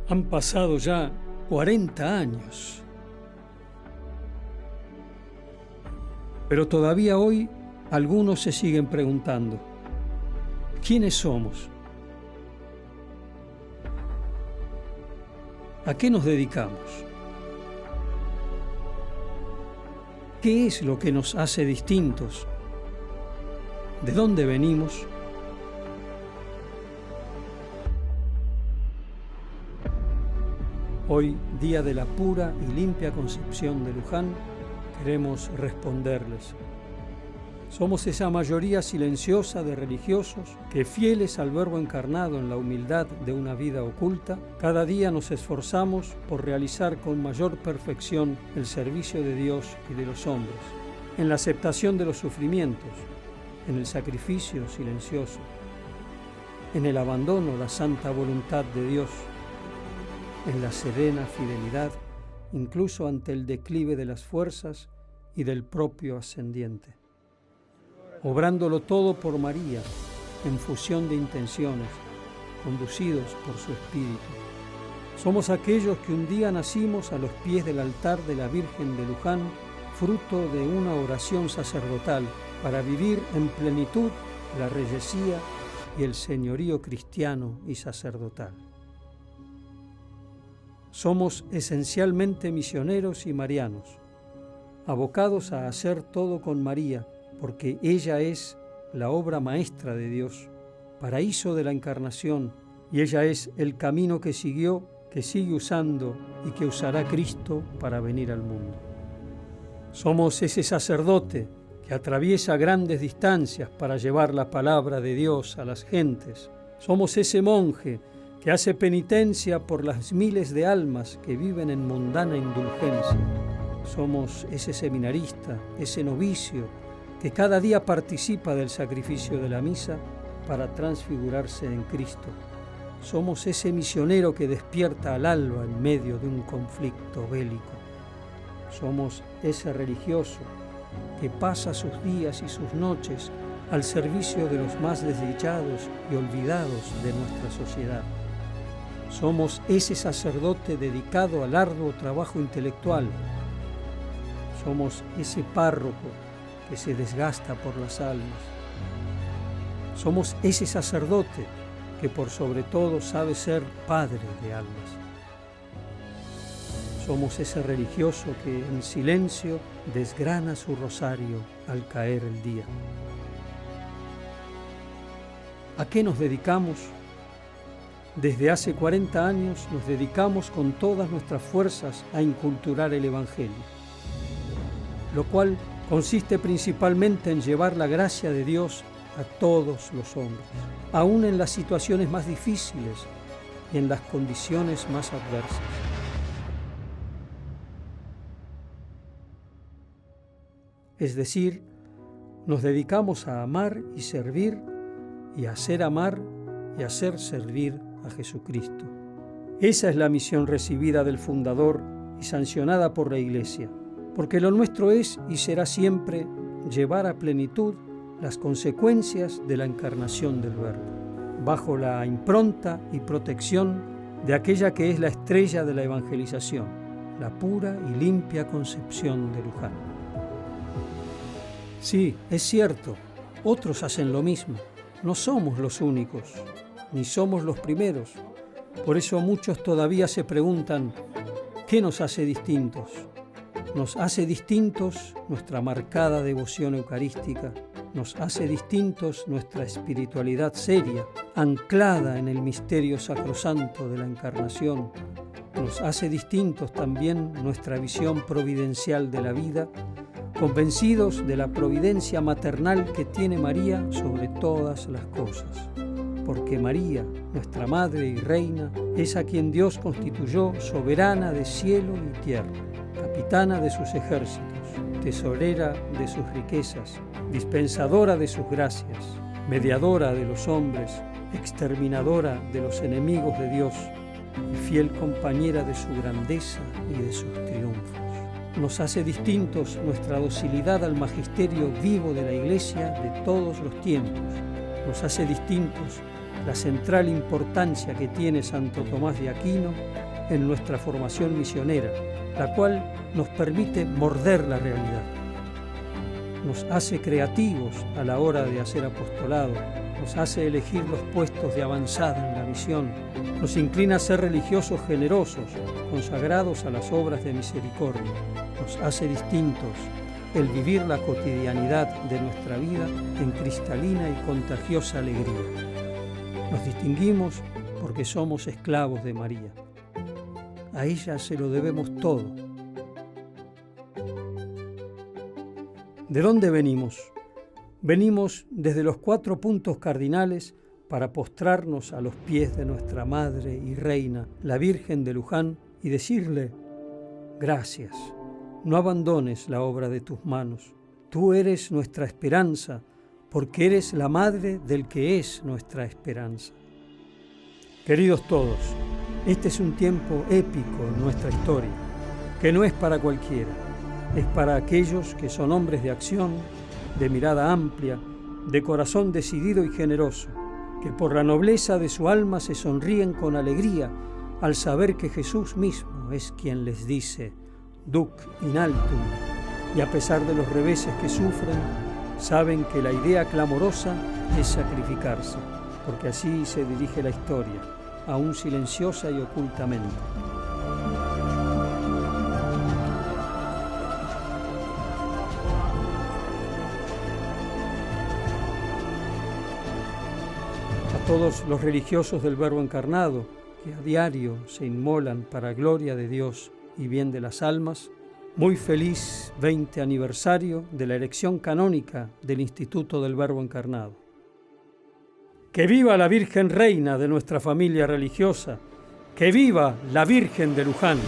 Han pasado ya 40 años. Pero todavía hoy algunos se siguen preguntando, ¿quiénes somos? ¿A qué nos dedicamos? ¿Qué es lo que nos hace distintos? ¿De dónde venimos? Hoy, día de la pura y limpia concepción de Luján, queremos responderles. Somos esa mayoría silenciosa de religiosos que, fieles al Verbo encarnado en la humildad de una vida oculta, cada día nos esforzamos por realizar con mayor perfección el servicio de Dios y de los hombres, en la aceptación de los sufrimientos, en el sacrificio silencioso, en el abandono a la santa voluntad de Dios, en la serena fidelidad, incluso ante el declive de las fuerzas y del propio ascendiente. Obrándolo todo por María, en fusión de intenciones, conducidos por su Espíritu. Somos aquellos que un día nacimos a los pies del altar de la Virgen de Luján, fruto de una oración sacerdotal, para vivir en plenitud la reyesía y el señorío cristiano y sacerdotal. Somos esencialmente misioneros y marianos, abocados a hacer todo con María, porque ella es la obra maestra de Dios, paraíso de la encarnación, y ella es el camino que siguió, que sigue usando y que usará Cristo para venir al mundo. Somos ese sacerdote que atraviesa grandes distancias para llevar la palabra de Dios a las gentes. Somos ese monje que hace penitencia por las miles de almas que viven en mundana indulgencia. Somos ese seminarista, ese novicio, que cada día participa del sacrificio de la misa para transfigurarse en Cristo. Somos ese misionero que despierta al alba en medio de un conflicto bélico. Somos ese religioso que pasa sus días y sus noches al servicio de los más desdichados y olvidados de nuestra sociedad. Somos ese sacerdote dedicado al arduo trabajo intelectual. Somos ese párroco que se desgasta por las almas. Somos ese sacerdote que por sobre todo sabe ser padre de almas. Somos ese religioso que en silencio desgrana su rosario al caer el día. ¿A qué nos dedicamos? Desde hace 40 años nos dedicamos con todas nuestras fuerzas a inculturar el Evangelio, lo cual consiste principalmente en llevar la gracia de Dios a todos los hombres, aún en las situaciones más difíciles y en las condiciones más adversas. Es decir, nos dedicamos a amar y servir y a hacer amar y hacer servir a Jesucristo. Esa es la misión recibida del Fundador y sancionada por la Iglesia, porque lo nuestro es y será siempre llevar a plenitud las consecuencias de la encarnación del Verbo, bajo la impronta y protección de aquella que es la estrella de la evangelización, la pura y limpia concepción de Luján. Sí, es cierto, otros hacen lo mismo, no somos los únicos, ni somos los primeros. Por eso muchos todavía se preguntan, ¿qué nos hace distintos? Nos hace distintos nuestra marcada devoción eucarística, nos hace distintos nuestra espiritualidad seria, anclada en el misterio sacrosanto de la Encarnación. Nos hace distintos también nuestra visión providencial de la vida, convencidos de la providencia maternal que tiene María sobre todas las cosas. Porque María, nuestra Madre y Reina, es a quien Dios constituyó soberana de cielo y tierra, capitana de sus ejércitos, tesorera de sus riquezas, dispensadora de sus gracias, mediadora de los hombres, exterminadora de los enemigos de Dios y fiel compañera de su grandeza y de sus triunfos. Nos hace distintos nuestra docilidad al magisterio vivo de la Iglesia de todos los tiempos. Nos hace distintos la central importancia que tiene Santo Tomás de Aquino en nuestra formación misionera, la cual nos permite morder la realidad. Nos hace creativos a la hora de hacer apostolado, nos hace elegir los puestos de avanzada en la misión, nos inclina a ser religiosos generosos, consagrados a las obras de misericordia, nos hace distintos el vivir la cotidianidad de nuestra vida en cristalina y contagiosa alegría. Nos distinguimos porque somos esclavos de María. A ella se lo debemos todo. ¿De dónde venimos? Venimos desde los 4 puntos cardinales para postrarnos a los pies de nuestra Madre y Reina, la Virgen de Luján, y decirle: gracias, no abandones la obra de tus manos. Tú eres nuestra esperanza, porque eres la Madre del que es nuestra esperanza. Queridos todos, este es un tiempo épico en nuestra historia, que no es para cualquiera, es para aquellos que son hombres de acción, de mirada amplia, de corazón decidido y generoso, que por la nobleza de su alma se sonríen con alegría al saber que Jesús mismo es quien les dice: Duc in altum, y a pesar de los reveses que sufren, saben que la idea clamorosa es sacrificarse, porque así se dirige la historia, aún silenciosa y ocultamente. A todos los religiosos del Verbo encarnado, que a diario se inmolan para gloria de Dios y bien de las almas, muy feliz 20 aniversario de la elección canónica del Instituto del Verbo encarnado. ¡Que viva la Virgen Reina de nuestra familia religiosa! ¡Que viva la Virgen de Luján!